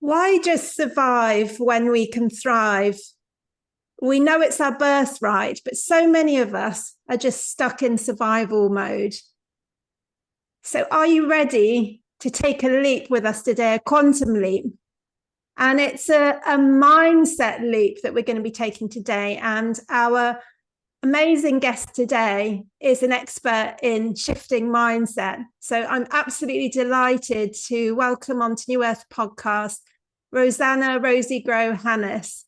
Why just survive when we can thrive? We know it's our birthright, but so many of us are just stuck in survival mode. So are you ready to take a leap with us today, a quantum leap? And it's a mindset leap that we're going to be taking today. And our amazing guest today is an expert in shifting mindset. So I'm absolutely delighted to welcome onto New Earth podcast, Rosanna RozyGlow Hanness.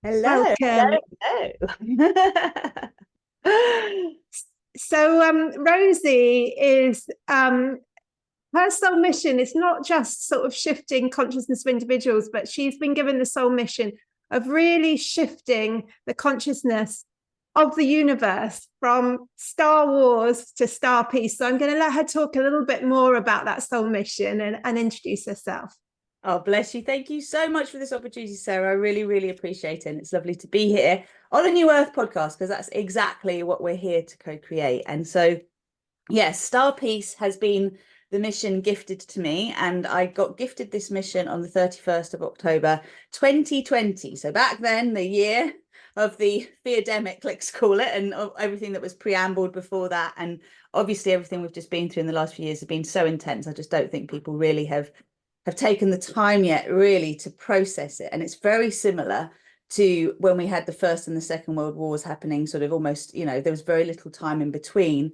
Hello. Welcome. Hello. So Rosie is her soul mission is not just sort of shifting consciousness of individuals, but she's been given the soul mission of really shifting the consciousness of the universe from Star Wars to StarPeace. So I'm going to let her talk a little bit more about that soul mission and introduce herself. Oh, bless you. Thank you so much for this opportunity, Sarah. I really, really appreciate it. And it's lovely to be here on the New Earth podcast, because that's exactly what we're here to co-create. And so, yes, StarPeace has been the mission gifted to me, and I got gifted this mission on the 31st of October 2020. So back then, the year of the fear-demic, let's call it, and of everything that was preambled before that. And obviously everything we've just been through in the last few years has been so intense. I just don't think people really have taken the time yet really to process it. And it's very similar to when we had the First and the Second World Wars happening, sort of almost, there was very little time in between.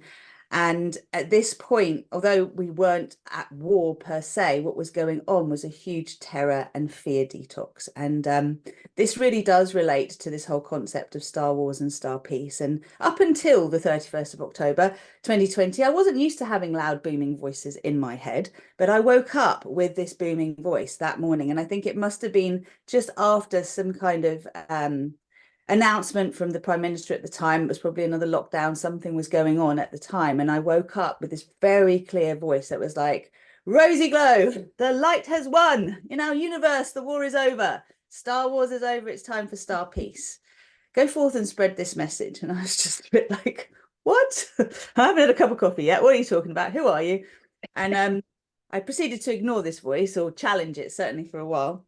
And at this point, although we weren't at war per se, what was going on was a huge terror and fear detox. And this really does relate to this whole concept of Star Wars and StarPeace. And up until the 31st of October 2020, I wasn't used to having loud booming voices in my head, but I woke up with this booming voice that morning. And I think it must have been just after some kind of announcement from the Prime Minister at the time. It was probably another lockdown, something was going on at the time, and I woke up with this very clear voice that was like, RozyGlow, the light has won in our universe, the war is over, Star Wars is over, it's time for StarPeace, go forth and spread this message. And I was just a bit like, what? I haven't had a cup of coffee yet, what are you talking about, who are you? And I proceeded to ignore this voice, or challenge it, certainly for a while,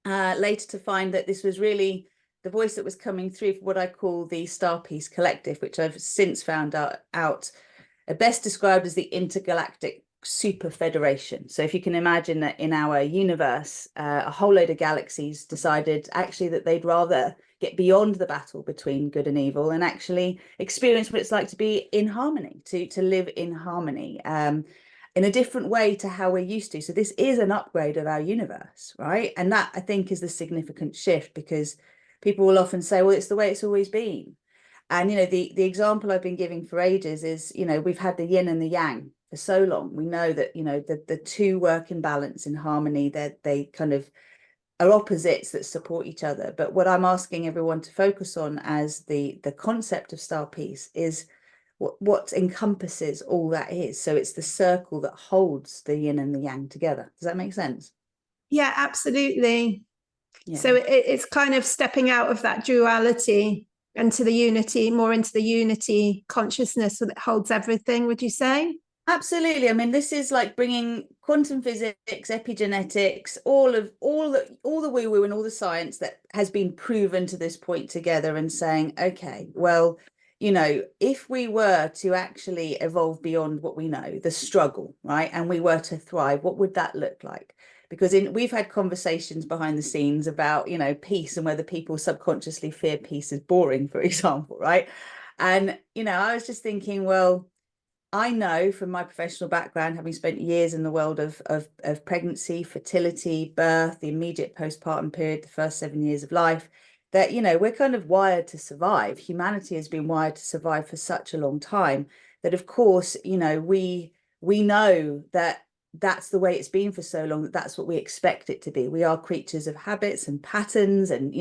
later to find that this was really the voice that was coming through for what I call the StarPeace Collective, which I've since found out best described as the Intergalactic Super Federation. So if you can imagine that in our universe, a whole load of galaxies decided actually that they'd rather get beyond the battle between good and evil and actually experience what it's like to be in harmony, to live in harmony, in a different way to how we're used to. So this is an upgrade of our universe, right? And that, I think, is the significant shift, because people will often say, well, it's the way it's always been. And, the example I've been giving for ages is, we've had the yin and the yang for so long. We know that, the two work in balance, in harmony, that they kind of are opposites that support each other. But what I'm asking everyone to focus on as the concept of StarPeace is what encompasses all that is. So it's the circle that holds the yin and the yang together. Does that make sense? Yeah, absolutely. Yeah. So it's kind of stepping out of that duality into the unity, more into the unity consciousness that holds everything, would you say? Absolutely. I mean, this is like bringing quantum physics, epigenetics, all the woo-woo and all the science that has been proven to this point together, and saying, okay, well, if we were to actually evolve beyond what we know, the struggle, right, and we were to thrive, what would that look like? Because we've had conversations behind the scenes about, peace, and whether people subconsciously fear peace is boring, for example, right? And, I was just thinking, well, I know from my professional background, having spent years in the world of pregnancy, fertility, birth, the immediate postpartum period, the first 7 years of life, that, we're kind of wired to survive. Humanity has been wired to survive for such a long time that, of course, we know that that's the way it's been for so long, that's what we expect it to be. We are creatures of habits and patterns, and,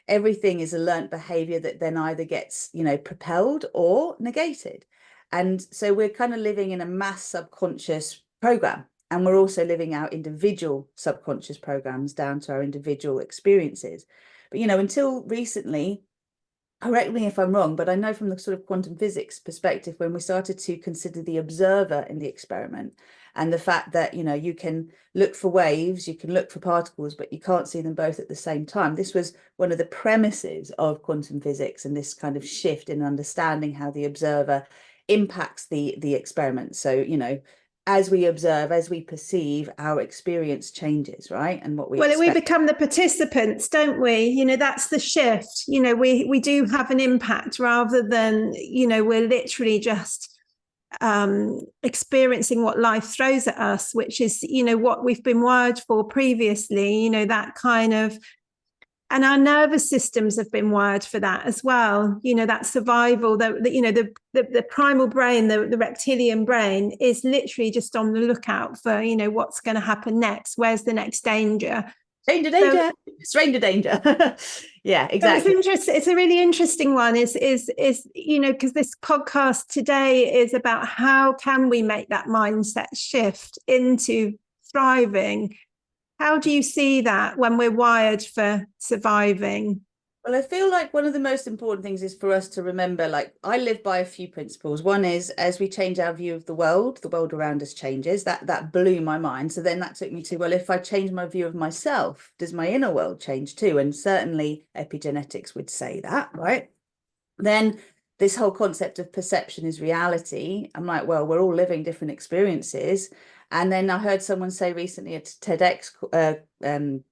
everything is a learnt behavior that then either gets, propelled or negated. And so we're kind of living in a mass subconscious program, and we're also living our individual subconscious programs down to our individual experiences. But, until recently, correct me if I'm wrong, but I know from the sort of quantum physics perspective, when we started to consider the observer in the experiment and the fact that, you know, you can look for waves, you can look for particles, but you can't see them both at the same time. This was one of the premises of quantum physics, and this kind of shift in understanding how the observer impacts the experiment. So, you know, as we observe, as we perceive, our experience changes, right? And what we well, we expect. become the participants, don't we? You know, that's the shift. You know, we do have an impact rather than, you know, we're literally just experiencing what life throws at us, which is, you know, what we've been wired for previously, you know, that kind of, and our nervous systems have been wired for that as well. You know, that survival, you know, the primal brain, the reptilian brain is literally just on the lookout for, you know, what's going to happen next. Where's the next danger? Danger, stranger danger. Yeah, exactly. So it's interesting. It's a really interesting one. Is you know, because this podcast today is about how can we make that mindset shift into thriving. How do you see that when we're wired for surviving? Well, I feel like one of the most important things is for us to remember, like, I live by a few principles. One is, as we change our view of the world around us changes. That blew my mind. So then that took me to, well, if I change my view of myself, does my inner world change too? And certainly epigenetics would say that, right? Then this whole concept of perception is reality. I'm like, well, we're all living different experiences. And then I heard someone say recently at TEDx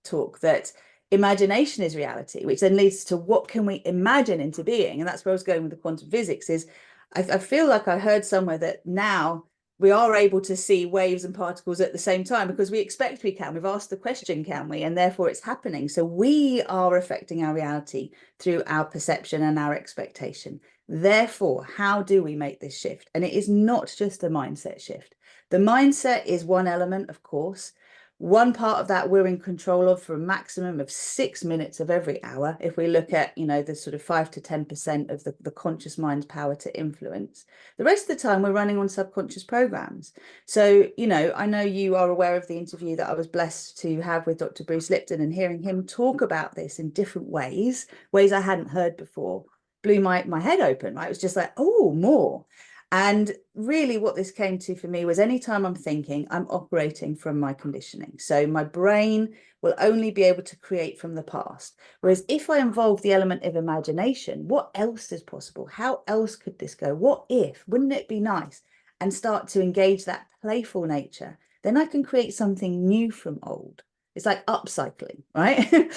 talk that imagination is reality, which then leads to what can we imagine into being? And that's where I was going with the quantum physics is I feel like I heard somewhere that now we are able to see waves and particles at the same time because we expect we can. We've asked the question, can we? And therefore it's happening. So we are affecting our reality through our perception and our expectation. Therefore, how do we make this shift? And it is not just a mindset shift. The mindset is one element, of course. One part of that we're in control of for a maximum of 6 minutes of every hour. If we look at, you know, the sort of 5 to 10% of the conscious mind's power to influence, the rest of the time we're running on subconscious programs. So, you know, I know you are aware of the interview that I was blessed to have with Dr. Bruce Lipton, and hearing him talk about this in different ways I hadn't heard before, blew my head open, right? It was just like, oh, more. And really what this came to for me was anytime I'm thinking, I'm operating from my conditioning. So my brain will only be able to create from the past. Whereas if I involve the element of imagination, what else is possible? How else could this go? What if? Wouldn't it be nice? And start to engage that playful nature, then I can create something new from old. It's like upcycling, right?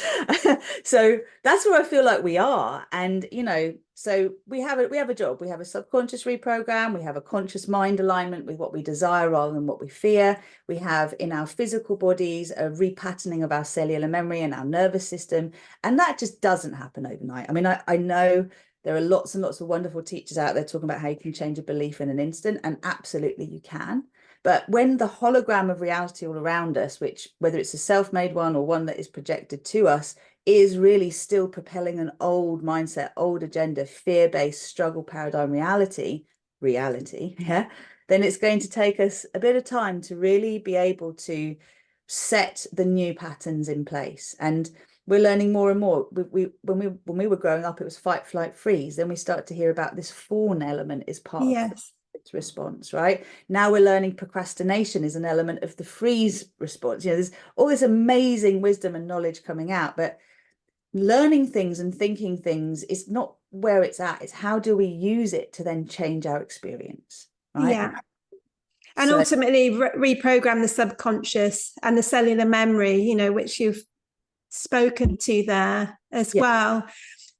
So that's where I feel like we are. And, you know, so we have a job. We have a subconscious reprogram. We have a conscious mind alignment with what we desire rather than what we fear. We have in our physical bodies a repatterning of our cellular memory and our nervous system. And that just doesn't happen overnight. I mean, I know there are lots and lots of wonderful teachers out there talking about how you can change a belief in an instant, and absolutely you can. But when the hologram of reality all around us, which whether it's a self-made one or one that is projected to us, is really still propelling an old mindset, old agenda, fear-based struggle paradigm reality, yeah, then it's going to take us a bit of time to really be able to set the new patterns in place. And we're learning more and more. When we were growing up, it was fight, flight, freeze. Then we start to hear about this fawn element is part of its response, right? Now we're learning procrastination is an element of the freeze response. You know, there's all this amazing wisdom and knowledge coming out, but learning things and thinking things is not where it's at. It's how do we use it to then change our experience, right? Yeah. And so, ultimately reprogram the subconscious and the cellular memory, you know, which you've spoken to there as well.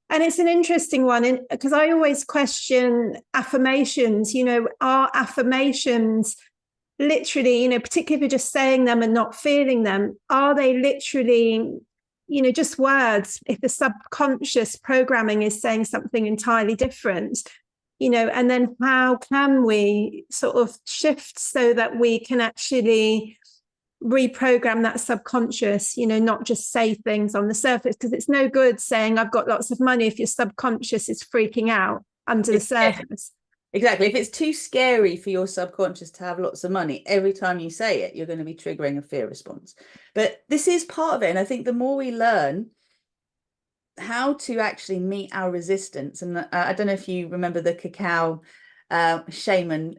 And it's an interesting one because I always question affirmations. You know, are affirmations literally, you know, particularly if you're just saying them and not feeling them, are they literally, you know, just words if the subconscious programming is saying something entirely different? You know, and then how can we sort of shift so that we can actually reprogram that subconscious, you know, not just say things on the surface, because it's no good saying I've got lots of money if your subconscious is freaking out under the surface. Exactly. If it's too scary for your subconscious to have lots of money, every time you say it, you're going to be triggering a fear response. But this is part of it. And I think the more we learn how to actually meet our resistance. And I don't know if you remember the cacao shaman,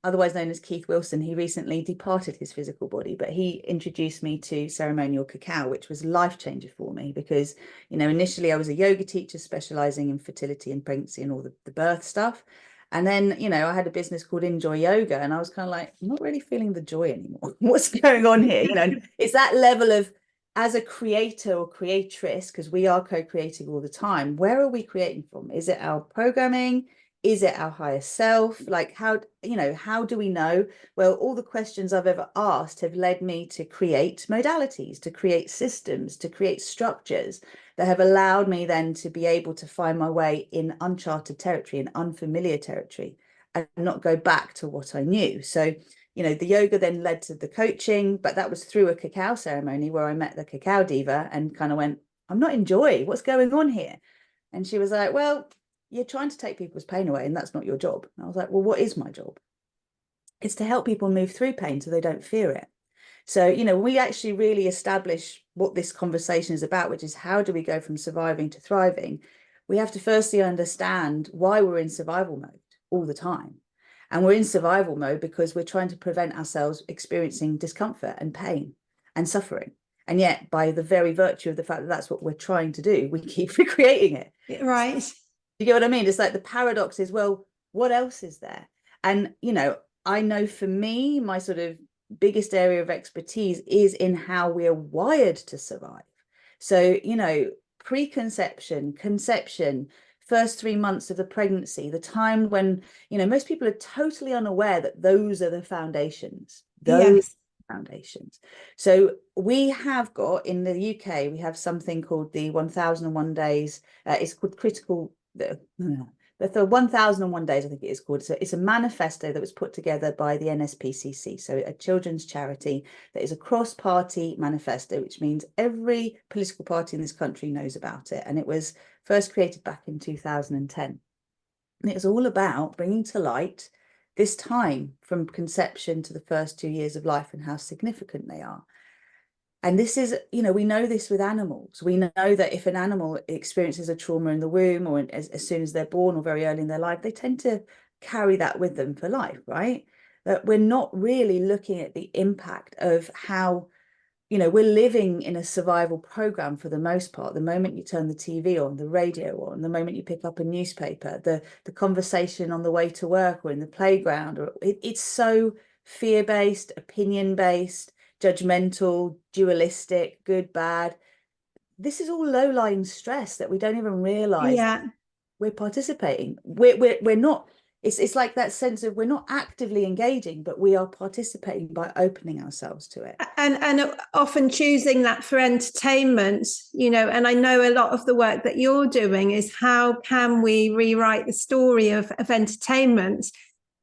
otherwise known as Keith Wilson. He recently departed his physical body, but he introduced me to ceremonial cacao, which was a life changer for me, because, you know, initially I was a yoga teacher specializing in fertility and pregnancy and all the birth stuff. And then, you know, I had a business called Enjoy Yoga, and I was kind of like, I'm not really feeling the joy anymore. What's going on here? You know, it's that level of, as a creator or creatress, because we are co-creating all the time, where are we creating from? Is it our programming? Is it our higher self? Like, how, you know, how do we know? Well, all the questions I've ever asked have led me to create modalities, to create systems, to create structures that have allowed me then to be able to find my way in uncharted territory and unfamiliar territory, and not go back to what I knew. So, you know, the yoga then led to the coaching, but that was through a cacao ceremony where I met the cacao diva and kind of went, I'm not in joy. What's going on here? And she was like, well, you're trying to take people's pain away, and that's not your job. And I was like, well, what is my job? It's to help people move through pain so they don't fear it. So, you know, we actually really establish what this conversation is about, which is how do we go from surviving to thriving? We have to firstly understand why we're in survival mode all the time. And we're in survival mode because we're trying to prevent ourselves experiencing discomfort and pain and suffering. And yet, by the very virtue of the fact that that's what we're trying to do, we keep recreating it. Right. You get what I mean? It's like the paradox is, well, what else is there? And, you know, I know for me, my sort of biggest area of expertise is in how we are wired to survive. So, you know, preconception, conception, first 3 months of the pregnancy, the time when, you know, most people are totally unaware that those are the foundations. Those foundations. So we have got in the UK, we have something called the 1001 days. It's called critical. The 1001 days, I think it is called. So it's a manifesto that was put together by the NSPCC, so a children's charity that is a cross-party manifesto, which means every political party in this country knows about it. And it was first created back in 2010. And it was all about bringing to light this time from conception to the first 2 years of life and how significant they are. And this is, you know, we know this with animals. We know that if an animal experiences a trauma in the womb, or as soon as they're born or very early in their life, they tend to carry that with them for life, right? That we're not really looking at the impact of how, you know, we're living in a survival program for the most part. The moment you turn the TV on, the radio on, the moment you pick up a newspaper, the conversation on the way to work or in the playground, or it's so fear-based, opinion-based, judgmental, dualistic, good, bad. This is all low-lying stress that we don't even realize we're participating. We're not, it's like that sense of we're not actively engaging, but we are participating by opening ourselves to it. And often choosing that for entertainment, you know, and I know a lot of the work that you're doing is how can we rewrite the story of entertainment,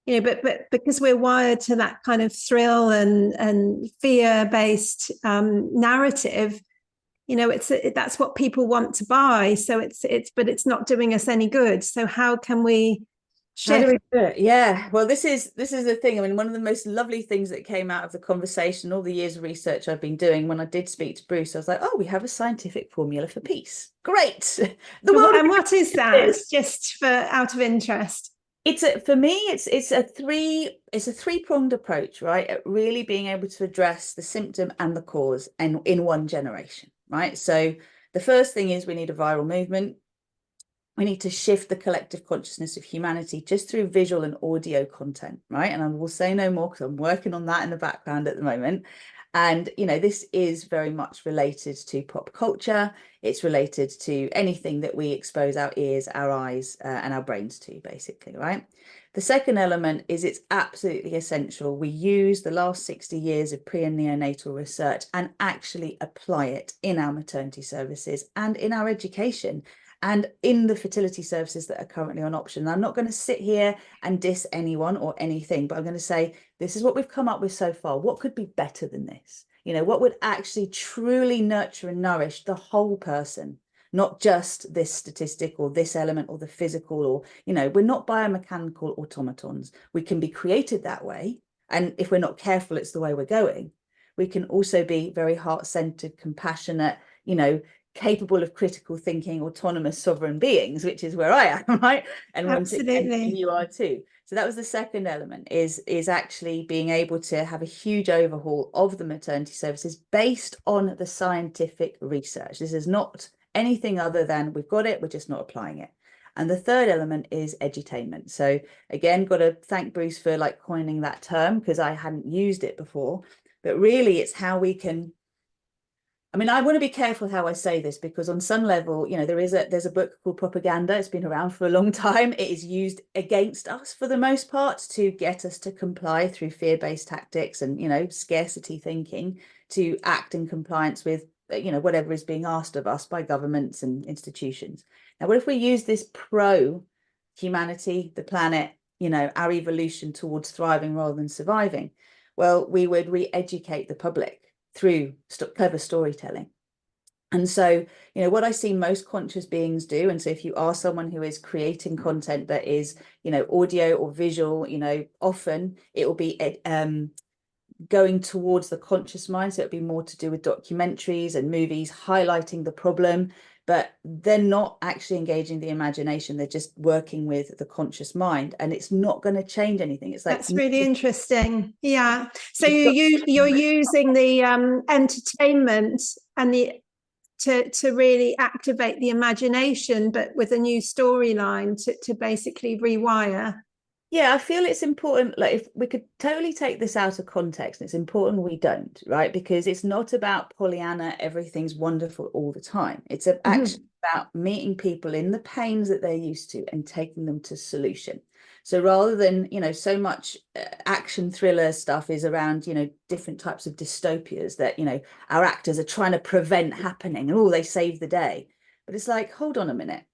you know, but because we're wired to that kind of thrill and fear-based narrative, you know, that's what people want to buy. So but it's not doing us any good. So how can we shift? How do we do it? Yeah, well, this is the thing. I mean, one of the most lovely things that came out of the conversation, all the years of research I've been doing, when I did speak to Bruce, I was like, oh, we have a scientific formula for peace. Great. And what is that? Just for out of interest. For me, it's a three-pronged approach, right? At really being able to address the symptom and the cause and in one generation, right? So the first thing is we need a viral movement. We need to shift the collective consciousness of humanity just through visual and audio content, right? And I will say no more because I'm working on that in the background at the moment. And, you know, this is very much related to pop culture. It's related to anything that we expose our ears, our eyes, and our brains to, basically, right? The second element is it's absolutely essential we use the last 60 years of pre and neonatal research and actually apply it in our maternity services and in our education and in the fertility services that are currently on option. I'm not going to sit here and diss anyone or anything, but I'm going to say, this is what we've come up with so far. What could be better than this? You know, what would actually truly nurture and nourish the whole person, not just this statistic or this element or the physical, or, you know, we're not biomechanical automatons. We can be created that way. And if we're not careful, it's the way we're going. We can also be very heart-centered, compassionate, you know, capable of critical thinking, autonomous, sovereign beings, which is where I am, right? And Absolutely. you are too. So that was the second element, is actually being able to have a huge overhaul of the maternity services based on the scientific research. This is not anything other than we've got it, we're just not applying it. And the third element is edutainment. So again, got to thank Bruce for like coining that term, because I hadn't used it before. But really, it's how we can, I mean, I want to be careful how I say this, because on some level, you know, there's a book called Propaganda. It's been around for a long time. It is used against us for the most part to get us to comply through fear-based tactics and, you know, scarcity thinking, to act in compliance with, you know, whatever is being asked of us by governments and institutions. Now, what if we use this pro humanity, the planet, you know, our evolution towards thriving rather than surviving? Well, we would re-educate the public through clever storytelling. And so, you know, what I see most conscious beings do, and so if you are someone who is creating content that is, you know, audio or visual, you know, often it will be going towards the conscious mind. So it'd be more to do with documentaries and movies highlighting the problem, but they're not actually engaging the imagination. They're just working with the conscious mind, and it's not going to change anything. It's like, that's really interesting. Yeah. So you're using the entertainment and the to really activate the imagination, but with a new storyline to basically rewire. Yeah, I feel it's important. Like, if we could totally take this out of context, it's important we don't, right? Because it's not about Pollyanna, everything's wonderful all the time. It's actually about meeting people in the pains that they're used to and taking them to solution. So rather than, you know, so much action thriller stuff is around, you know, different types of dystopias that, you know, our actors are trying to prevent happening, and they save the day. But it's like, hold on a minute.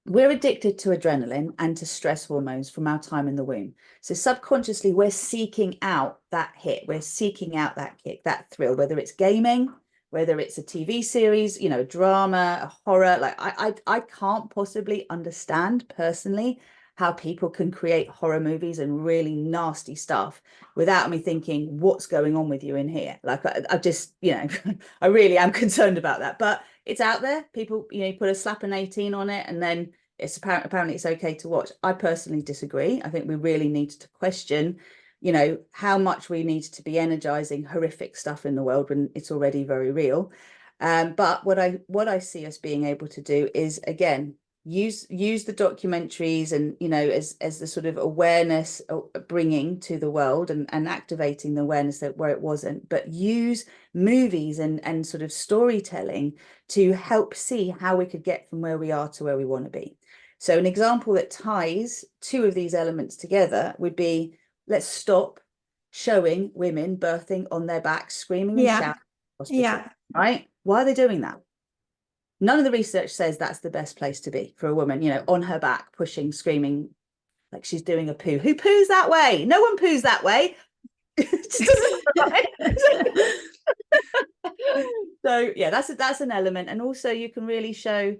We're addicted to adrenaline and to stress hormones from our time in the womb. So subconsciously, we're seeking out that hit. We're seeking out that kick, that thrill, whether it's gaming, whether it's a TV series, you know, drama, a horror. Like I can't possibly understand personally how people can create horror movies and really nasty stuff without me thinking, what's going on with you in here? Like I just, you know, I really am concerned about that. But it's out there. People, you know, you put a slap an 18 on it, and then it's apparently it's okay to watch. I personally disagree. I think we really need to question, you know, how much we need to be energizing horrific stuff in the world when it's already very real. But what I see us being able to do is, again, use the documentaries and, you know, as the sort of awareness bringing to the world and activating the awareness that where it wasn't, but use movies and sort of storytelling to help see how we could get from where we are to where we want to be. So an example that ties two of these elements together would be, let's stop showing women birthing on their backs, screaming and shouting in hospital, right? Why are they doing that? None of the research says that's the best place to be for a woman, you know, on her back, pushing, screaming, like she's doing a poo. Who poos that way? No one poos that way. So yeah, that's an element. And also you can really show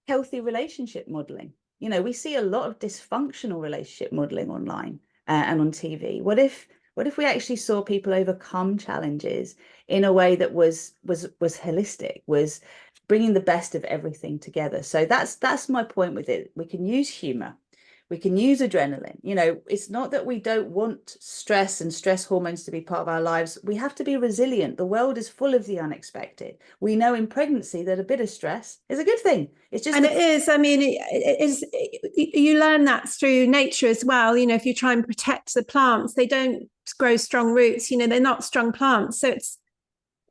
healthy relationship modeling. You know, we see a lot of dysfunctional relationship modeling online and on TV. What if we actually saw people overcome challenges in a way that was holistic, was bringing the best of everything together? So that's my point with it. We can use humor. We can use adrenaline. You know, it's not that we don't want stress and stress hormones to be part of our lives. We have to be resilient. The world is full of the unexpected. We know in pregnancy that a bit of stress is a good thing. It's just, and it is. I mean, it is. You learn that through nature as well. You know, if you try and protect the plants, they don't grow strong roots. You know, they're not strong plants. So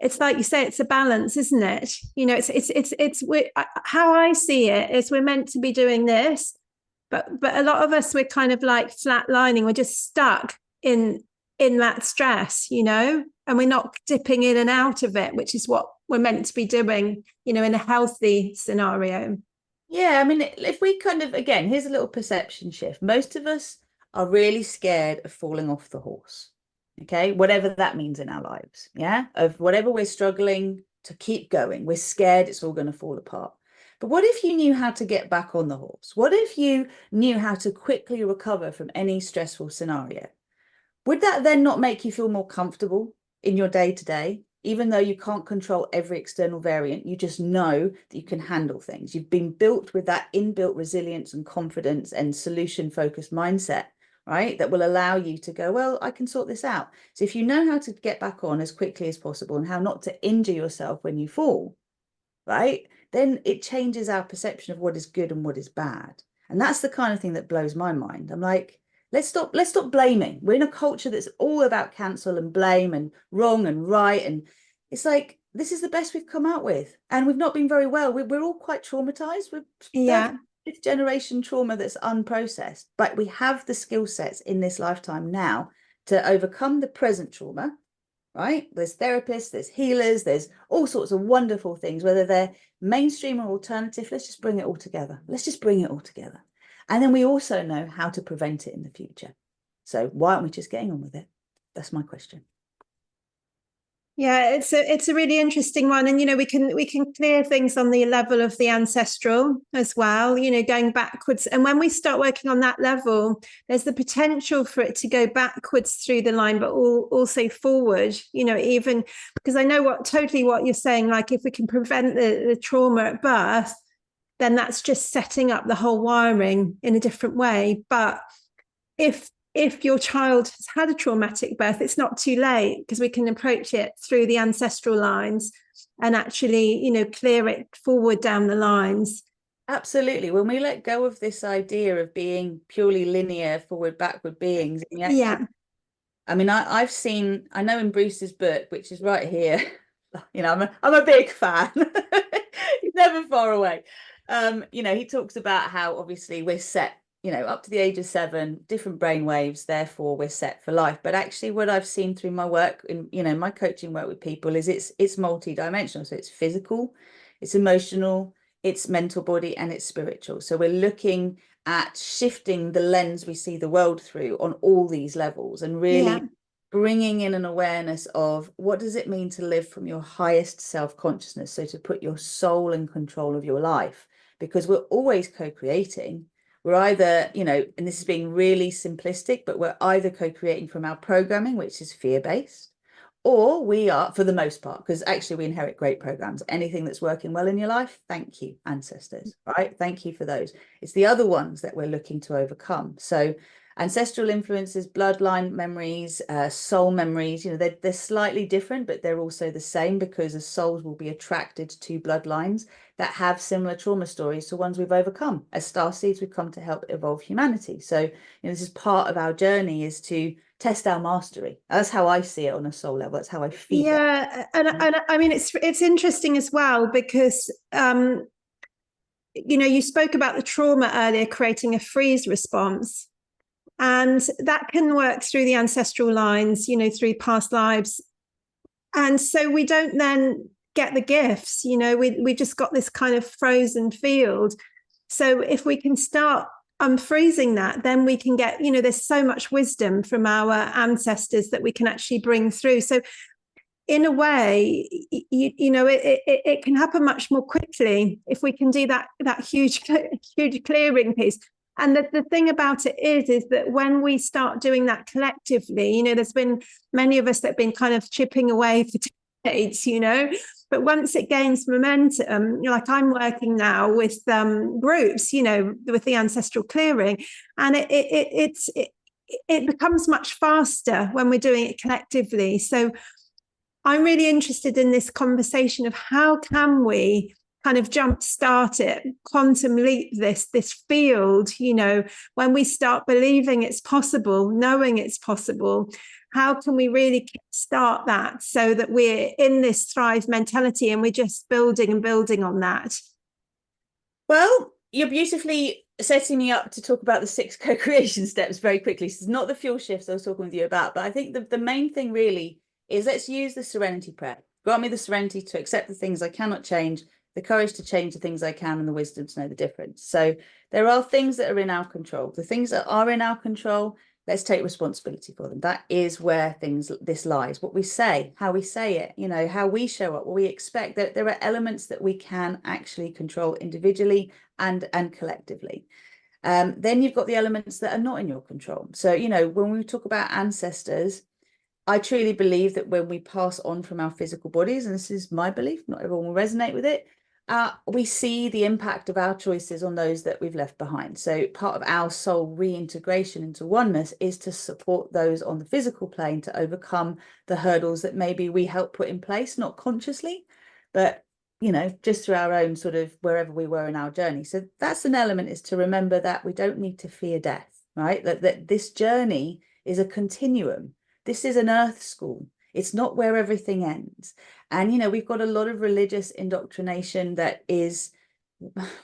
it's like you say, it's a balance, isn't it? You know, it's how I see it is we're meant to be doing this. But a lot of us, we're kind of like flatlining. We're just stuck in that stress, you know, and we're not dipping in and out of it, which is what we're meant to be doing, you know, in a healthy scenario. Yeah, I mean, if we kind of, again, here's a little perception shift. Most of us are really scared of falling off the horse, okay? Whatever that means in our lives, yeah? Of whatever we're struggling to keep going. We're scared it's all going to fall apart. But what if you knew how to get back on the horse? What if you knew how to quickly recover from any stressful scenario? Would that then not make you feel more comfortable in your day-to-day? even though you can't control every external variant, you just know that you can handle things. You've been built with that inbuilt resilience and confidence and solution-focused mindset, right? That will allow you to go, well, I can sort this out. So if you know how to get back on as quickly as possible and how not to injure yourself when you fall, right? Then it changes our perception of what is good and what is bad. And that's the kind of thing that blows my mind. I'm like, let's stop blaming. We're in a culture that's all about cancel and blame and wrong and right. And it's like, this is the best we've come out with. And we've not been very well. We're all quite traumatized. We're fifth generation trauma that's unprocessed. But we have the skill sets in this lifetime now to overcome the present trauma, right? There's therapists, there's healers, there's all sorts of wonderful things, whether they're mainstream or alternative. Let's just bring it all together. Let's just bring it all together. And then we also know how to prevent it in the future. So why aren't we just getting on with it? That's my question. Yeah, it's a really interesting one. And, you know, we can clear things on the level of the ancestral as well, you know, going backwards. And when we start working on that level, there's the potential for it to go backwards through the line, but also forward, you know, even because I know totally what you're saying, like if we can prevent the trauma at birth, then that's just setting up the whole wiring in a different way. But if your child has had a traumatic birth, it's not too late, because we can approach it through the ancestral lines and actually, you know, clear it forward down the lines. Absolutely. When we let go of this idea of being purely linear, forward, backward beings. Yeah. I mean, I know in Bruce's book, which is right here, you know, I'm a big fan. He's never far away. You know, he talks about how obviously we're set, you know, up to the age of 7, different brain waves, therefore we're set for life. But actually what I've seen through my work in, you know, my coaching work with people is it's multidimensional. So it's physical, it's emotional, it's mental body, and it's spiritual. So we're looking at shifting the lens we see the world through on all these levels, and really bringing in an awareness of what does it mean to live from your highest self-consciousness. So to put your soul in control of your life, because we're always co-creating. We're either, you know, and this is being really simplistic, but we're either co-creating from our programming, which is fear-based, or we are, for the most part, because actually we inherit great programs. Anything that's working well in your life, thank you, ancestors, right? Thank you for those. It's the other ones that we're looking to overcome. So ancestral influences, bloodline memories, soul memories, you know, they're slightly different, but they're also the same, because the souls will be attracted to bloodlines that have similar trauma stories to ones we've overcome. As starseeds, we've come to help evolve humanity. So, you know, this is part of our journey, is to test our mastery. That's how I see it on a soul level. That's how I feel. Yeah, and I mean, it's interesting as well, because you know, you spoke about the trauma earlier, creating a freeze response. And that can work through the ancestral lines, you know, through past lives. And so we don't then get the gifts, you know, we just got this kind of frozen field. So if we can start unfreezing that, then we can get, you know, there's so much wisdom from our ancestors that we can actually bring through. So in a way, you know, it can happen much more quickly if we can do that huge clearing piece. And the thing about it is that when we start doing that collectively, you know, there's been many of us that have been kind of chipping away for decades, you know, but once it gains momentum, like I'm working now with groups, you know, with the ancestral clearing, and it becomes much faster when we're doing it collectively. So I'm really interested in this conversation of how can we kind of jumpstart it, quantum leap this field, you know, when we start believing it's possible, knowing it's possible, how can we really start that so that we're in this thrive mentality and we're just building and building on that? Well, you're beautifully setting me up to talk about the 6 co-creation steps very quickly. This is not the fuel shifts I was talking with you about, but I think the main thing really is, let's use the serenity prayer. Grant me the serenity to accept the things I cannot change, the courage to change the things I can, and the wisdom to know the difference. So there are things that are in our control. The things that are in our control, let's take responsibility for them. That is where this lies. What we say, how we say it, you know, how we show up, what we expect. That there are elements that we can actually control individually and collectively. Then you've got the elements that are not in your control. So, you know, when we talk about ancestors, I truly believe that when we pass on from our physical bodies, and this is my belief, not everyone will resonate with it, we see the impact of our choices on those that we've left behind. So part of our soul reintegration into oneness is to support those on the physical plane to overcome the hurdles that maybe we help put in place, not consciously, but just through our own sort of wherever we were in our journey. So that's an element, is to remember that we don't need to fear death, right? That this journey is a continuum. This is an earth school. It's not where everything ends. And, we've got a lot of religious indoctrination that is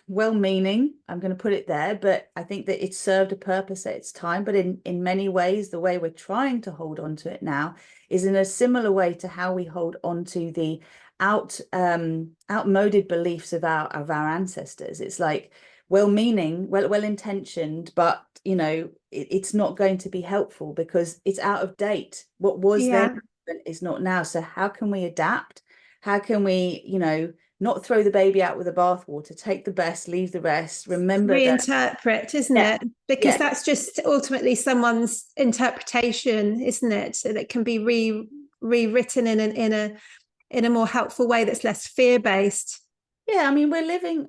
well-meaning, I'm going to put it there, but I think that it served a purpose at its time. But in many ways, the way we're trying to hold on to it now is in a similar way to how we hold on to the outmoded beliefs of our ancestors. It's like well-meaning, well-intentioned, but it's not going to be helpful because it's out of date. What was then is not now. So how can we adapt? How can we, not throw the baby out with the bathwater, take the best, leave the rest, remember reinterpret, isn't it? Because that's just ultimately someone's interpretation, isn't it? So that can be rewritten in a more helpful way that's less fear-based. Yeah, I mean,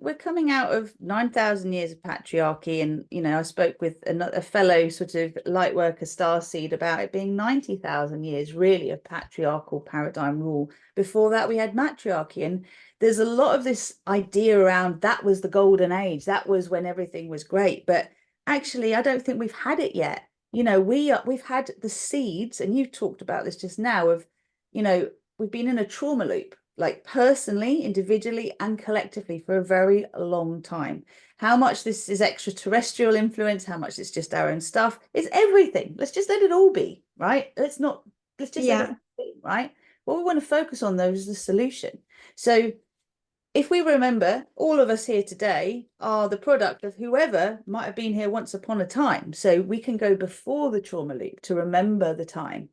we're coming out of 9,000 years of patriarchy. And, I spoke with a fellow sort of light worker starseed about it being 90,000 years really of patriarchal paradigm rule. Before that, we had matriarchy. And there's a lot of this idea around that was the golden age. That was when everything was great. But actually, I don't think we've had it yet. We've had the seeds, and you talked about this just now, of, we've been in a trauma loop, like personally, individually, and collectively for a very long time. How much this is extraterrestrial influence, how much it's just our own stuff, it's everything. Let's just let it all be, right? Let's just let it be, right? What we want to focus on, though, is the solution. So if we remember, all of us here today are the product of whoever might have been here once upon a time. So we can go before the trauma loop to remember the time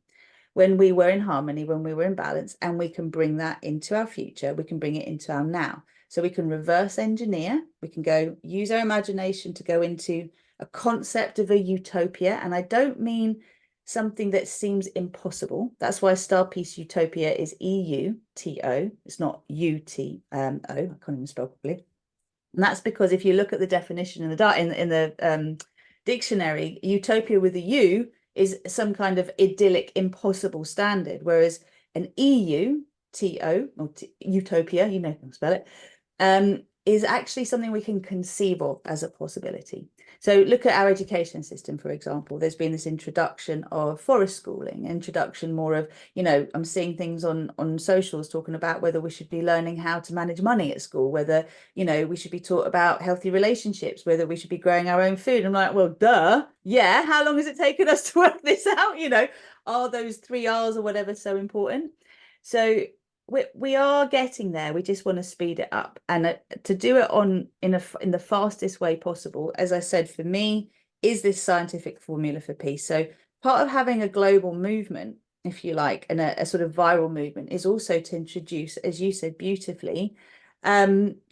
when we were in harmony, when we were in balance, and we can bring that into our future. We can bring it into our now. So we can reverse engineer. We can go use our imagination to go into a concept of a utopia. And I don't mean something that seems impossible. That's why StarPeace Utopia is EUTO. It's not UTO. I can't even spell properly. And that's because if you look at the definition in the dictionary, utopia with a U is some kind of idyllic, impossible standard, whereas an EUTO, or utopia, you know how to spell it, is actually something we can conceive of as a possibility. So look at our education system, for example. There's been this introduction of forest schooling, introduction more of, I'm seeing things on socials talking about whether we should be learning how to manage money at school, whether, we should be taught about healthy relationships, whether we should be growing our own food. I'm like, well, duh. Yeah. How long has it taken us to work this out? Are those 3 R's or whatever so important? So we are getting there. We just want to speed it up, and to do it in the fastest way possible, as I said, for me, is this scientific formula for peace. So part of having a global movement, if you like, and a sort of viral movement, is also to introduce, as you said beautifully,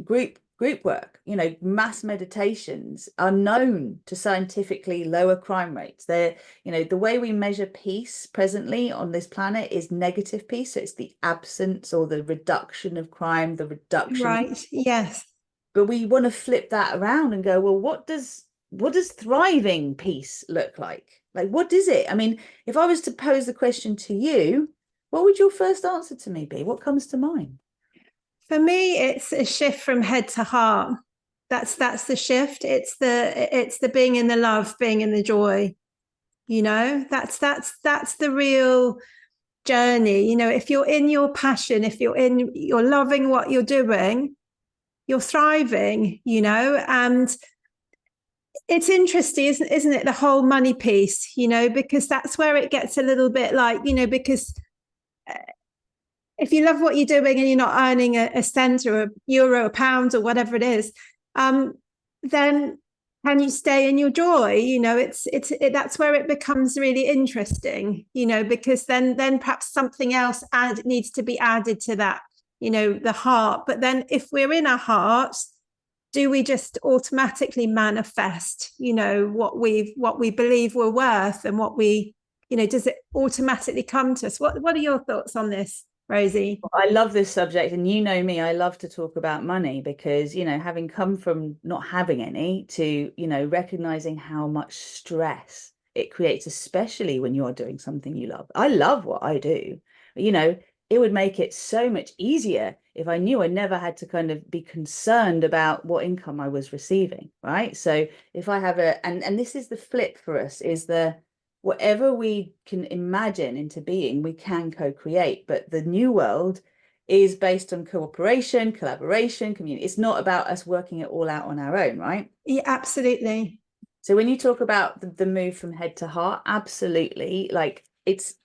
group work. Mass meditations are known to scientifically lower crime rates. They're, the way we measure peace presently on this planet is negative peace. So it's the absence or the reduction of crime, the reduction. Right. Yes. But we want to flip that around and go, well, what does thriving peace look like? Like, what is it? I mean, if I was to pose the question to you, what would your first answer to me be? What comes to mind? For me, it's a shift from head to heart. That's the shift. It's the being in the love, being in the joy. That's the real journey. If you're in your passion, if you're loving what you're doing, you're thriving. And it's interesting, isn't it? The whole money piece. Because that's where it gets a little bit like, because if you love what you're doing and you're not earning a cent or a euro, a pound, or whatever it is, then can you stay in your joy? That's where it becomes really interesting, because then perhaps something else needs to be added to that, the heart. But then if we're in our hearts, do we just automatically manifest, what we believe we're worth and what we does it automatically come to us? What are your thoughts on this, Rosie? I love this subject, and you know me, I love to talk about money because, having come from not having any to, recognizing how much stress it creates, especially when you're doing something you love. I love what I do. It would make it so much easier if I knew I never had to kind of be concerned about what income I was receiving, right? So if I have and this is the flip for us, is whatever we can imagine into being, we can co-create. But the new world is based on cooperation, collaboration, community. It's not about us working it all out on our own, right? Yeah, absolutely. So when you talk about the move from head to heart, absolutely. Like,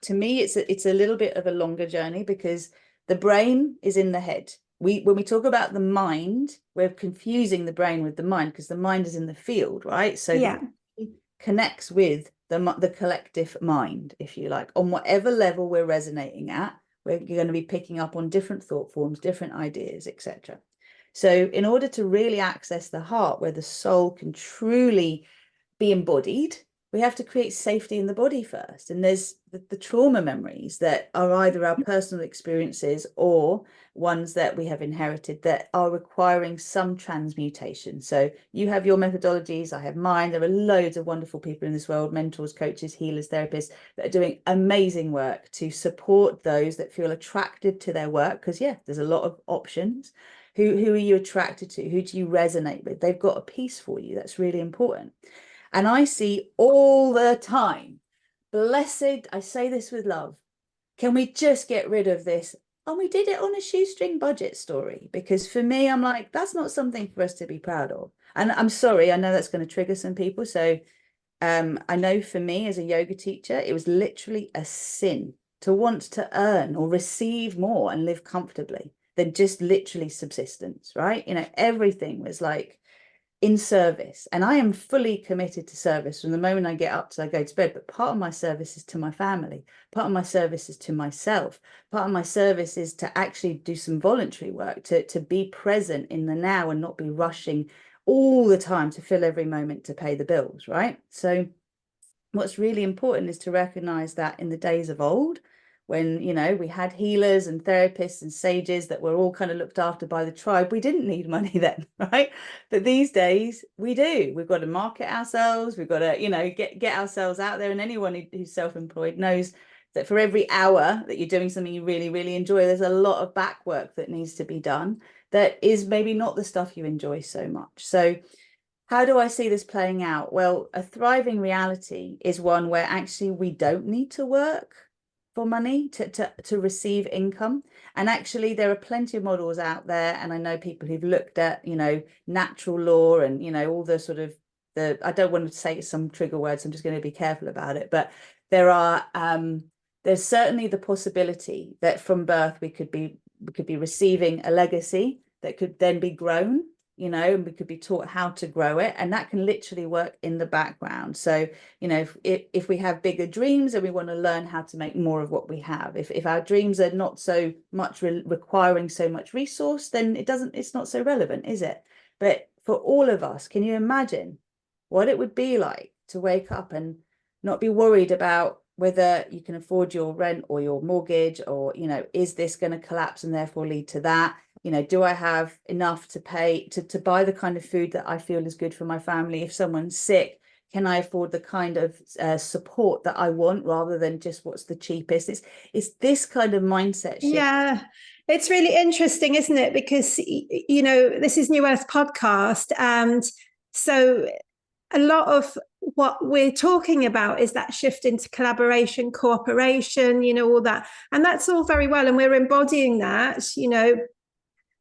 to me, it's a little bit of a longer journey because the brain is in the head. When we talk about the mind, we're confusing the brain with the mind because the mind is in the field, right? So yeah, it connects with the collective mind, if you like, on whatever level we're resonating at. We're going to be picking up on different thought forms, different ideas, etc. So in order to really access the heart, where the soul can truly be embodied, we have to create safety in the body first. And there's the trauma memories that are either our personal experiences or ones that we have inherited that are requiring some transmutation. So you have your methodologies, I have mine. There are loads of wonderful people in this world, mentors, coaches, healers, therapists, that are doing amazing work to support those that feel attracted to their work. Because there's a lot of options. Who are you attracted to? Who do you resonate with? They've got a piece for you. That's really important. And I see all the time, blessed, I say this with love, can we just get rid of this? And we did it on a shoestring budget story. Because for me, I'm like, that's not something for us to be proud of. And I'm sorry, I know that's going to trigger some people. So I know for me as a yoga teacher, it was literally a sin to want to earn or receive more and live comfortably than just literally subsistence, right? Everything was like in service, and I am fully committed to service from the moment I get up till I go to bed. But part of my service is to my family, part of my service is to myself, part of my service is to actually do some voluntary work, to be present in the now and not be rushing all the time to fill every moment to pay the bills, right? So what's really important is to recognize that in the days of old, when we had healers and therapists and sages that were all kind of looked after by the tribe, we didn't need money then, right? But these days we do. We've got to market ourselves, we've got to get ourselves out there. And anyone who's self-employed knows that for every hour that you're doing something you really, really enjoy, there's a lot of back work that needs to be done that is maybe not the stuff you enjoy so much. So how do I see this playing out? Well, a thriving reality is one where actually we don't need to work for money to receive income. And actually there are plenty of models out there, and I know people who've looked at natural law and all the sort of I don't want to say some trigger words, I'm just going to be careful about it, but there's certainly the possibility that from birth we could be receiving a legacy that could then be grown, and we could be taught how to grow it, and that can literally work in the background. So, if we have bigger dreams and we want to learn how to make more of what we have, if our dreams are not so much requiring so much resource, then it's not so relevant, is it? But for all of us, can you imagine what it would be like to wake up and not be worried about whether you can afford your rent or your mortgage, or, is this going to collapse and therefore lead to that? Do I have enough to pay to buy the kind of food that I feel is good for my family? If someone's sick, can I afford the kind of support that I want rather than just what's the cheapest? It's this kind of mindset shift. Yeah, it's really interesting, isn't it? Because, this is New Earth podcast. And so a lot of what we're talking about is that shift into collaboration, cooperation, all that. And that's all very well. And we're embodying that,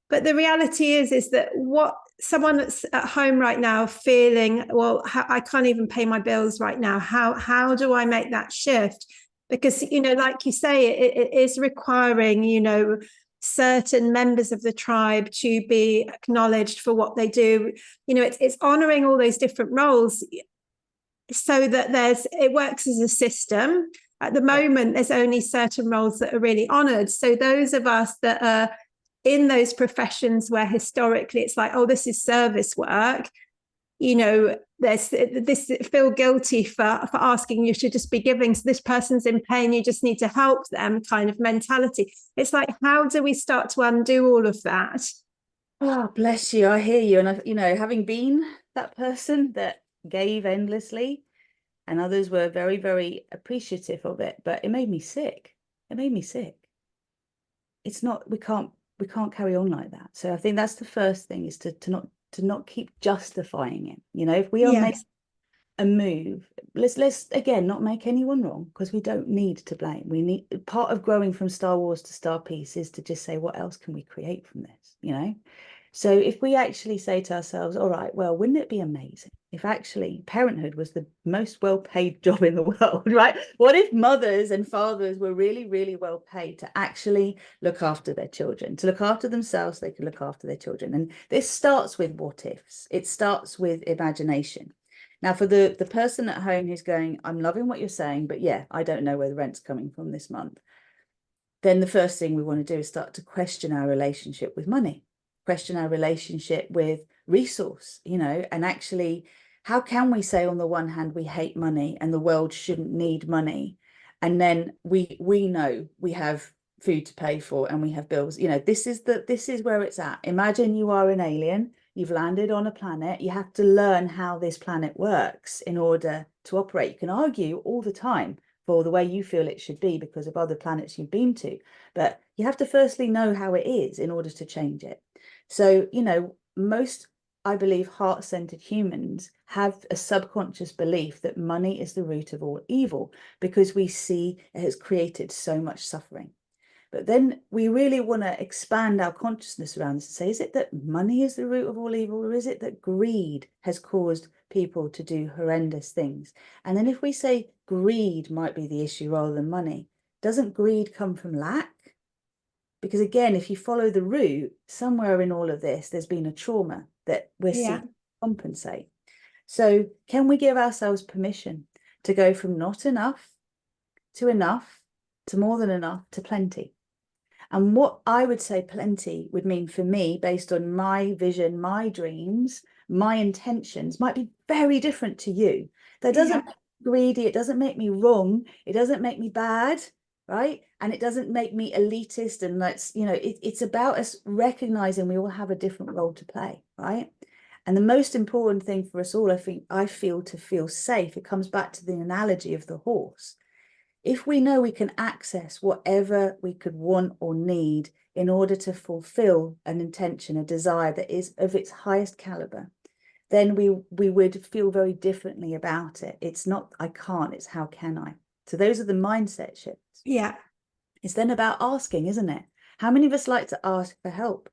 But the reality is that what someone that's at home right now feeling, well, I can't even pay my bills right now. How do I make that shift? Because, like you say, it is requiring, certain members of the tribe to be acknowledged for what they do. It's honoring all those different roles so that it works as a system. At the moment, there's only certain roles that are really honored. So those of us that are in those professions where historically it's like, oh, this is service work, you know, there's this feel guilty for asking, you should just be giving. So this person's in pain, you just need to help them kind of mentality. It's like, how do we start to undo all of that? Oh, bless you. I hear you. And, you know, having been that person that gave endlessly, and others were very, very appreciative of it, but it made me sick. It made me sick. It's not, we can't carry on like that. So I think that's the first thing, is to not keep justifying it. You know, if we are making a move, let's again not make anyone wrong, because we don't need to blame. We need, part of growing from Star Wars to StarPeace is to just say, what else can we create from this, you know? So if we actually say to ourselves, all right, well, wouldn't it be amazing if actually parenthood was the most well-paid job in the world, right? What if mothers and fathers were really, really well paid to actually look after their children, to look after themselves, they could look after their children? And this starts with what ifs. It starts with imagination. Now, for the person at home who's going, I'm loving what you're saying, but yeah, I don't know where the rent's coming from this month. Then the first thing we want to do is start to question our relationship with money, question our relationship with resource, you know, and actually, how can we say on the one hand, we hate money and the world shouldn't need money? And then we know we have food to pay for and we have bills. You know, this is where it's at. Imagine you are an alien. You've landed on a planet. You have to learn how this planet works in order to operate. You can argue all the time for the way you feel it should be because of other planets you've been to, but you have to firstly know how it is in order to change it. So, you know, most, I believe, heart-centered humans have a subconscious belief that money is the root of all evil because we see it has created so much suffering. But then we really want to expand our consciousness around this and say, is it that money is the root of all evil, or is it that greed has caused people to do horrendous things? And then if we say greed might be the issue rather than money, doesn't greed come from lack? Because again, if you follow the root, somewhere in all of this, there's been a trauma that we're seeking to compensate. So can we give ourselves permission to go from not enough to more than enough to plenty? And what I would say plenty would mean for me, based on my vision, my dreams, my intentions, might be very different to you. That doesn't make me greedy. It doesn't make me wrong. It doesn't make me bad, right? And it doesn't make me elitist. And let's, you know, it's about us recognizing we all have a different role to play, right? And the most important thing for us all, I feel to feel safe, it comes back to the analogy of the horse. If we know we can access whatever we could want or need in order to fulfill an intention, a desire that is of its highest caliber, then we would feel very differently about it. It's not, I can't, it's how can I? So those are the mindset shifts. Yeah. It's then about asking, isn't it? How many of us like to ask for help?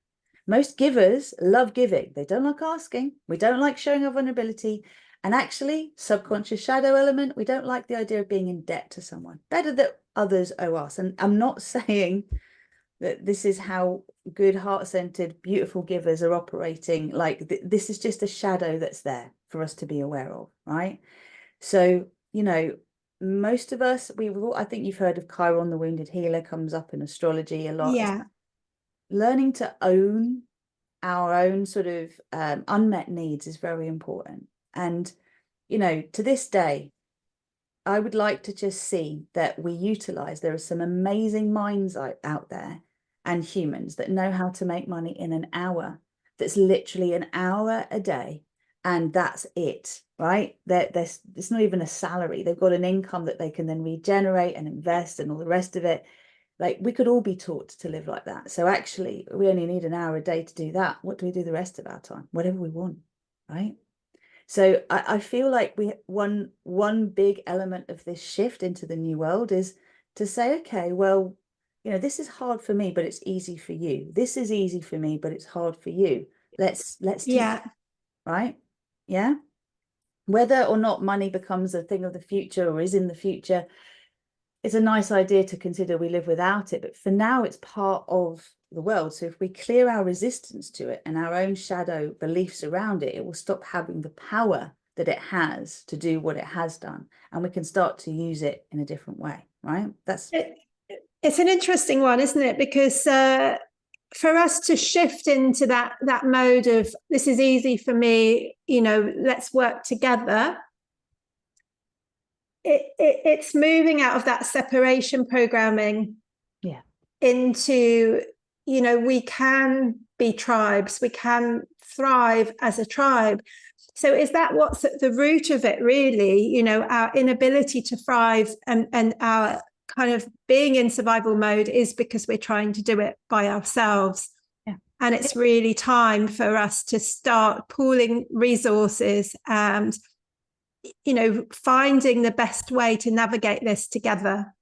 Most givers love giving. They don't like asking. We don't like showing our vulnerability. And actually, subconscious shadow element, we don't like the idea of being in debt to someone. Better that others owe us. And I'm not saying that this is how good, heart-centered, beautiful givers are operating. Like this is just a shadow that's there for us to be aware of, right? So, you know, most of us, I think you've heard of Chiron, the wounded healer, comes up in astrology a lot. Yeah. Learning to own our own sort of unmet needs is very important. And, you know, to this day, I would like to just see that we utilize, there are some amazing minds out there and humans that know how to make money in an hour. That's literally an hour a day. And that's it, right? It's not even a salary. They've got an income that they can then regenerate and invest and all the rest of it. Like we could all be taught to live like that. So actually, we only need an hour a day to do that. What do we do the rest of our time? Whatever we want, right? So I feel like one big element of this shift into the new world is to say, okay, well, you know, this is hard for me, but it's easy for you. This is easy for me, but it's hard for you. Let's do that, right? Yeah. Whether or not money becomes a thing of the future or is in the future, it's a nice idea to consider we live without it. But for now, it's part of the world. So if we clear our resistance to it and our own shadow beliefs around it, it will stop having the power that it has to do what it has done. And we can start to use it in a different way, right? It's an interesting one, isn't it? Because for us to shift into that mode of, this is easy for me, let's work together, it's moving out of that separation programming into, we can be tribes, we can thrive as a tribe. So is that what's at the root of it, really? Our inability to thrive and our kind of being in survival mode is because we're trying to do it by ourselves. Yeah. And it's really time for us to start pooling resources and, finding the best way to navigate this together.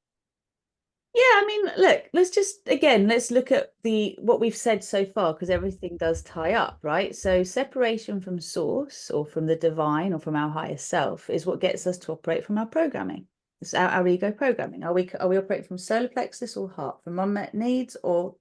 Yeah, I mean, look, let's look at what we've said so far, because everything does tie up, right? So separation from source or from the divine or from our higher self is what gets us to operate from our programming. It's our ego programming. Are we operating from solar plexus or heart, from unmet needs or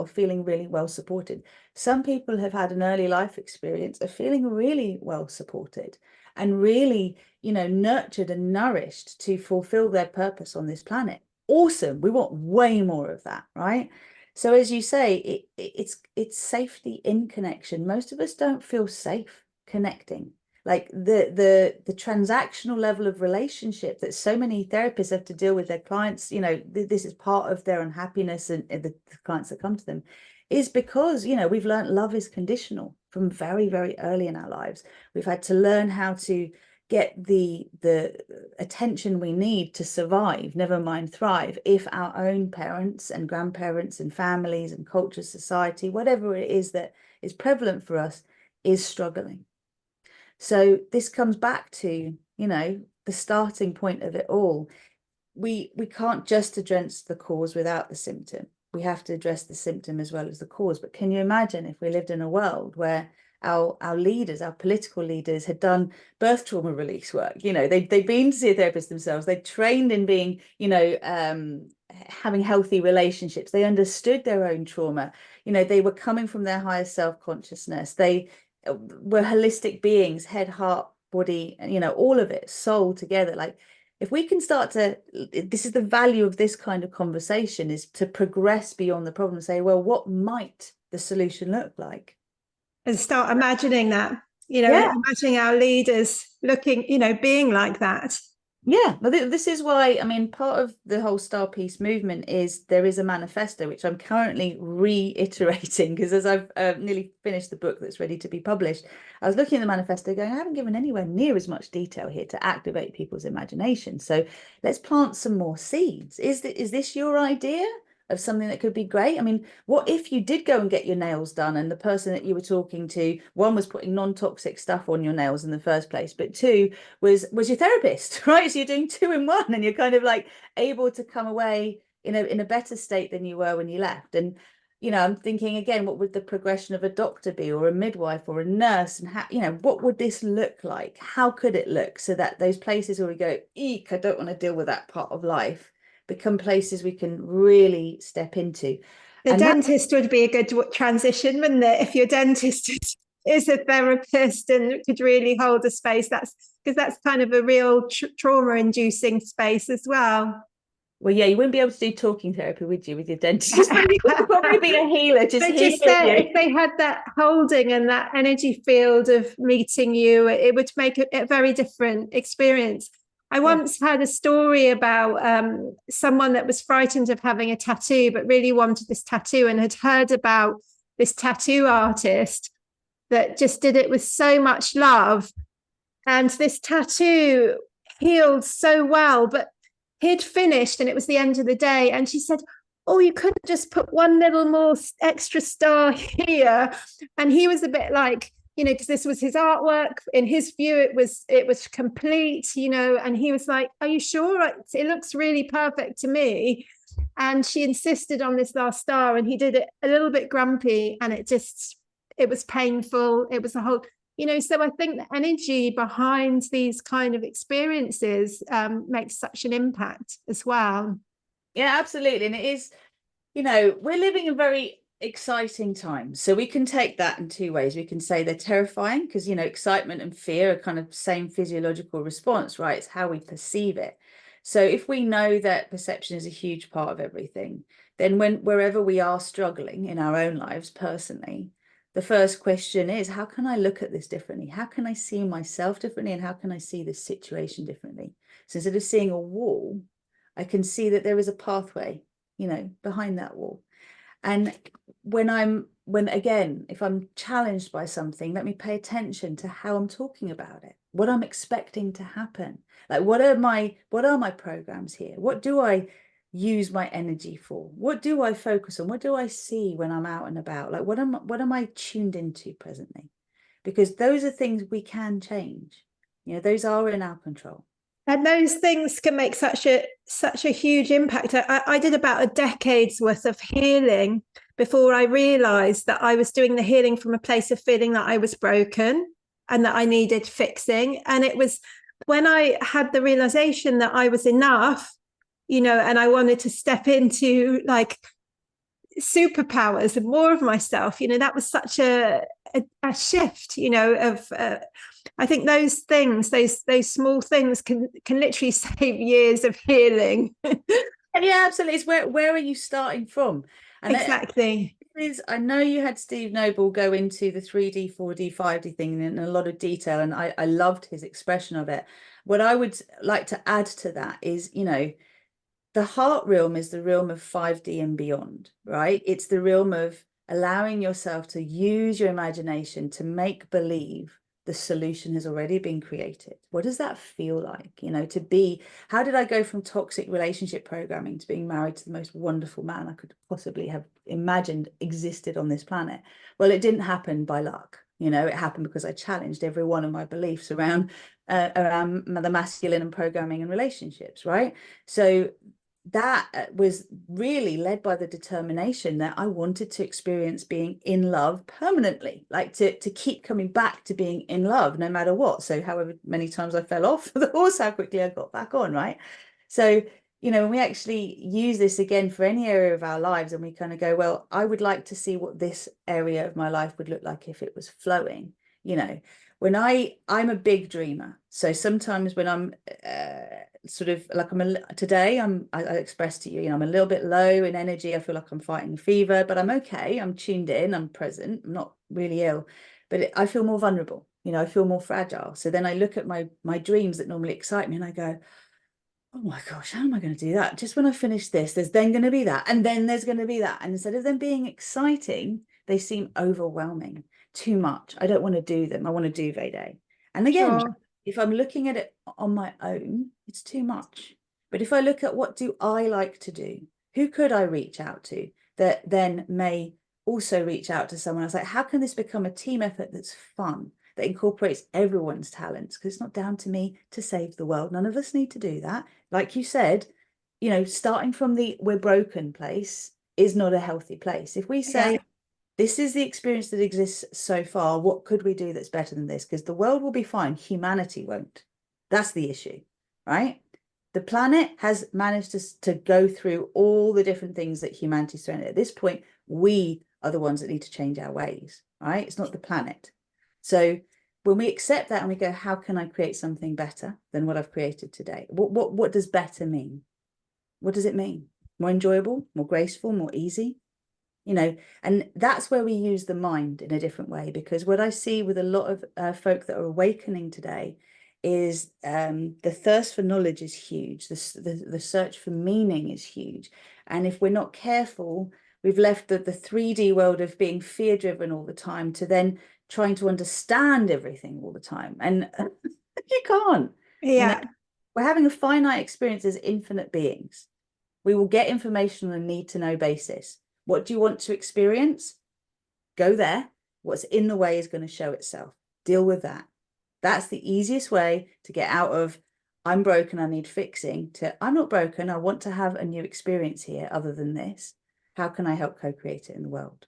feeling really well supported? Some people have had an early life experience of feeling really well supported and really, nurtured and nourished to fulfill their purpose on this planet. Awesome. We want way more of that, right? So as you say, it's safety in connection. Most of us don't feel safe connecting. Like the transactional level of relationship that so many therapists have to deal with their clients, this is part of their unhappiness, and the clients that come to them, is because, we've learned love is conditional from very, very early in our lives. We've had to learn how to get the attention we need to survive, never mind thrive, if our own parents and grandparents and families and culture, society, whatever it is that is prevalent for us, is struggling. So this comes back to, the starting point of it all. We can't just address the cause without the symptom. We have to address the symptom as well as the cause. But can you imagine if we lived in a world where our leaders, our political leaders, had done birth trauma release work? They'd been to see a therapist themselves. They trained in being, having healthy relationships. They understood their own trauma. They were coming from their higher self-consciousness. They were holistic beings, head, heart, body, all of it, soul together. Like, if we can start to, this is the value of this kind of conversation, is to progress beyond the problem and say, well, what might the solution look like? And start imagining that, imagining our leaders looking, being like that. Yeah, well, this is why, part of the whole StarPeace movement is there is a manifesto, which I'm currently reiterating, because as I've nearly finished the book that's ready to be published, I was looking at the manifesto going, I haven't given anywhere near as much detail here to activate people's imagination. So let's plant some more seeds. Is this your idea of something that could be great? What if you did go and get your nails done and the person that you were talking to, one, was putting non-toxic stuff on your nails in the first place, but two, was your therapist, right? So you're doing 2 in 1, and you're kind of like able to come away in a better state than you were when you left. And I'm thinking again, what would the progression of a doctor be, or a midwife, or a nurse? And how, what would this look like? How could it look so that those places where we go, eek, I don't want to deal with that part of life, become places we can really step into? The dentist would be a good transition, wouldn't it? If your dentist is a therapist and could really hold a space, that's kind of a real trauma-inducing space as well. Well, yeah, you wouldn't be able to do talking therapy, would you, with your dentist? You'd probably be a healer. If they had that holding and that energy field of meeting you, it would make a very different experience. I once had a story about someone that was frightened of having a tattoo, but really wanted this tattoo, and had heard about this tattoo artist that just did it with so much love. And this tattoo healed so well, but he'd finished and it was the end of the day. And she said, oh, you couldn't just put one little more extra star here. And he was a bit like, because this was his artwork. In his view, it was complete, and he was like, are you sure? It looks really perfect to me. And she insisted on this last star, and he did it a little bit grumpy, and it was painful. It was a whole, so I think the energy behind these kind of experiences makes such an impact as well. Yeah, absolutely. And it is, we're living in very exciting times. So we can take that in 2 ways. We can say they're terrifying because, excitement and fear are kind of same physiological response, right? It's how we perceive it. So if we know that perception is a huge part of everything, then wherever we are struggling in our own lives personally, the first question is, how can I look at this differently? How can I see myself differently? And how can I see this situation differently? So instead of seeing a wall, I can see that there is a pathway, behind that wall. And again, if I'm challenged by something, let me pay attention to how I'm talking about it, what I'm expecting to happen. Like, what are my programs here? What do I use my energy for? What do I focus on? What do I see when I'm out and about? Like, what am I tuned into presently? Because those are things we can change. Those are in our control. And those things can make such a huge impact. I did about a decade's worth of healing before I realized that I was doing the healing from a place of feeling that I was broken and that I needed fixing. And it was when I had the realization that I was enough, and I wanted to step into like superpowers and more of myself, that was such a shift, of I think those things, those small things can literally save years of healing. Yeah, absolutely. It's where are you starting from? And exactly. I know you had Steve Noble go into the 3D, 4D, 5D thing in a lot of detail, and I loved his expression of it. What I would like to add to that is, the heart realm is the realm of 5D and beyond, right? It's the realm of allowing yourself to use your imagination to make believe the solution has already been created. What does that feel like? How did I go from toxic relationship programming to being married to the most wonderful man I could possibly have imagined existed on this planet? Well, it didn't happen by luck. It happened because I challenged every one of my beliefs around the masculine and programming and relationships, right? So that was really led by the determination that I wanted to experience being in love permanently, like to keep coming back to being in love no matter what. So however many times I fell off the horse, how quickly I got back on, right? So, when we actually use this again for any area of our lives and we kind of go, well, I would like to see what this area of my life would look like if it was flowing, when I'm a big dreamer. So sometimes when I'm sort of like today I expressed to you, I'm a little bit low in energy. I feel like I'm fighting a fever, but I'm okay. I'm tuned in, I'm present, I'm not really ill, but I feel more vulnerable. I feel more fragile. So then I look at my dreams that normally excite me and I go, oh my gosh, how am I going to do that? Just when I finish this, there's then going to be that, and then there's going to be that. And instead of them being exciting, they seem overwhelming, too much. I don't want to do them. I want to do Vede. And again, sure, if I'm looking at it on my own, it's too much. But if I look at what do I like to do, who could I reach out to that then may also reach out to someone else? Like, how can this become a team effort that's fun, that incorporates everyone's talents? Because it's not down to me to save the world. None of us need to do that. Like you said, starting from the we're broken place is not a healthy place. If we say, this is the experience that exists so far, what could we do that's better than this? Because the world will be fine, humanity won't. That's the issue, right? The planet has managed to go through all the different things that humanity's thrown at this point. We are the ones that need to change our ways, right? It's not the planet. So when we accept that and we go, how can I create something better than what I've created today? What does better mean? What does it mean? More enjoyable, more graceful, more easy? And that's where we use the mind in a different way, because what I see with a lot of folk that are awakening today is the thirst for knowledge is huge. The search for meaning is huge. And if we're not careful, we've left the 3D world of being fear-driven all the time to then trying to understand everything all the time. And you can't. Yeah. We're having a finite experience as infinite beings. We will get information on a need-to-know basis. What do you want to experience? Go there. What's in the way is going to show itself. Deal with that. That's the easiest way to get out of I'm broken, I need fixing, to I'm not broken, I want to have a new experience here other than this. How can I help co-create it in the world?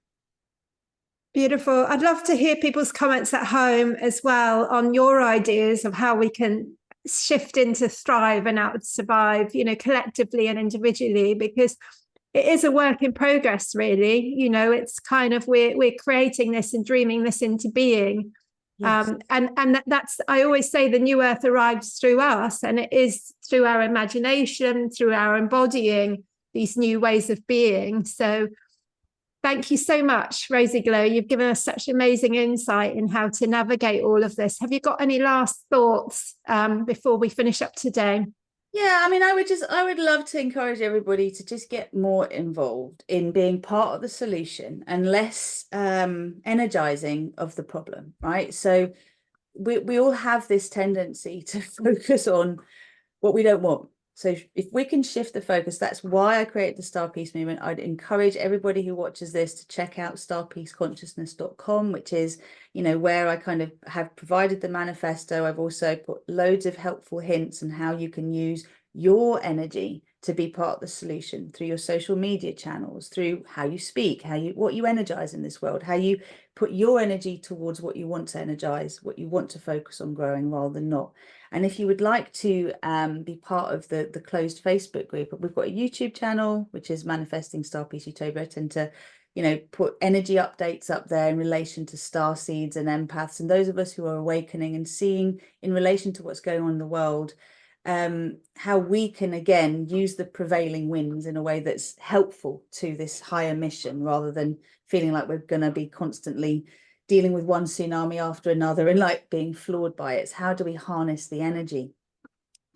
Beautiful. I'd love to hear people's comments at home as well on your ideas of how we can shift into thrive and out to survive, collectively and individually, because it is a work in progress, really. It's kind of we're creating this and dreaming this into being. Yes. And that's, I always say, the new earth arrives through us, and it is through our imagination, through our embodying, these new ways of being. So thank you so much, RozyGlow. You've given us such amazing insight in how to navigate all of this. Have you got any last thoughts before we finish up today? Yeah, I mean, I would love to encourage everybody to just get more involved in being part of the solution and less energizing of the problem, right? So we all have this tendency to focus on what we don't want. So if we can shift the focus, that's why I created the StarPeace movement. I'd encourage everybody who watches this to check out starpeaceconsciousness.com, which is, you know, where I kind of have provided the manifesto. I've also put loads of helpful hints on how you can use your energy to be part of the solution through your social media channels, through how you speak, what you energize in this world, how you put your energy towards what you want to energize, what you want to focus on growing rather than not. And if you would like to be part of the closed Facebook group, we've got a YouTube channel, which is Manifesting StarPeace Utopia. I tend to, you know, put energy updates up there in relation to star seeds and empaths, and those of us who are awakening and seeing in relation to what's going on in the world, how we can, again, use the prevailing winds in a way that's helpful to this higher mission, rather than feeling like we're going to be constantly dealing with one tsunami after another and like being floored by it. It's how do we harness the energy?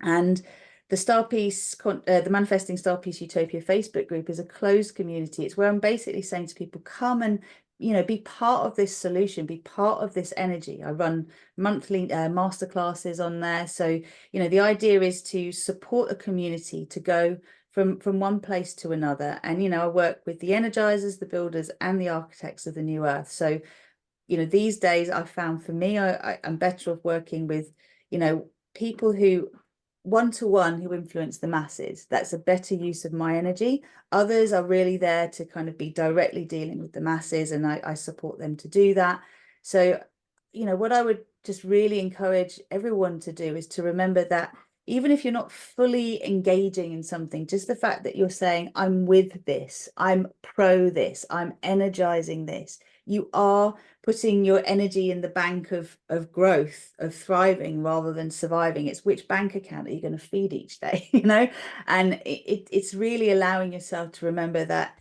And the StarPeace, the Manifesting StarPeace Utopia Facebook group is a closed community. It's where I'm basically saying to people, come and, you know, be part of this solution, be part of this energy. I run monthly masterclasses on there. So, you know, the idea is to support a community to go from one place to another. And, you know, I work with the energizers, the builders, and the architects of the new earth. So, you know, these days I've found for me, I'm better off working with, you know, people who one-to-one who influence the masses. That's a better use of my energy. Others are really there to kind of be directly dealing with the masses, and I support them to do that. So, you know, what I would just really encourage everyone to do is to remember that even if you're not fully engaging in something, just the fact that you're saying, I'm with this, I'm pro this, I'm energizing this, you are putting your energy in the bank of growth, of thriving rather than surviving. It's which bank account are you going to feed each day, you know? And it's really allowing yourself to remember that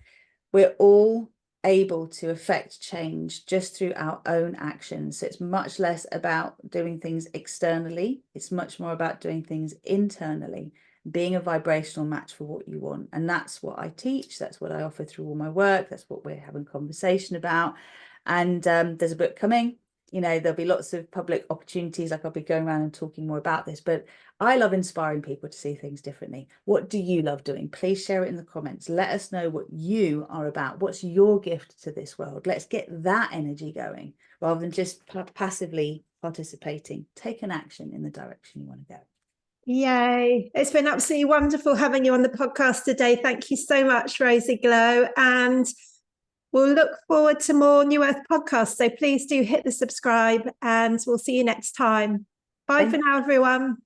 we're all able to affect change just through our own actions. So it's much less about doing things externally. It's much more about doing things internally, being a vibrational match for what you want. And that's what I teach. That's what I offer through all my work. That's what we're having conversation about. And there's a book coming. You know, there'll be lots of public opportunities, like I'll be going around and talking more about this, but I love inspiring people to see things differently. What do you love doing? Please share it in the comments. Let us know what you are about. What's your gift to this world? Let's get that energy going rather than just passively participating. Take an action in the direction you want to go. Yay. It's been absolutely wonderful having you on the podcast today. Thank you so much, RozyGlow. And we'll look forward to more New Earth podcasts. So please do hit the subscribe, and we'll see you next time. Bye for now, everyone.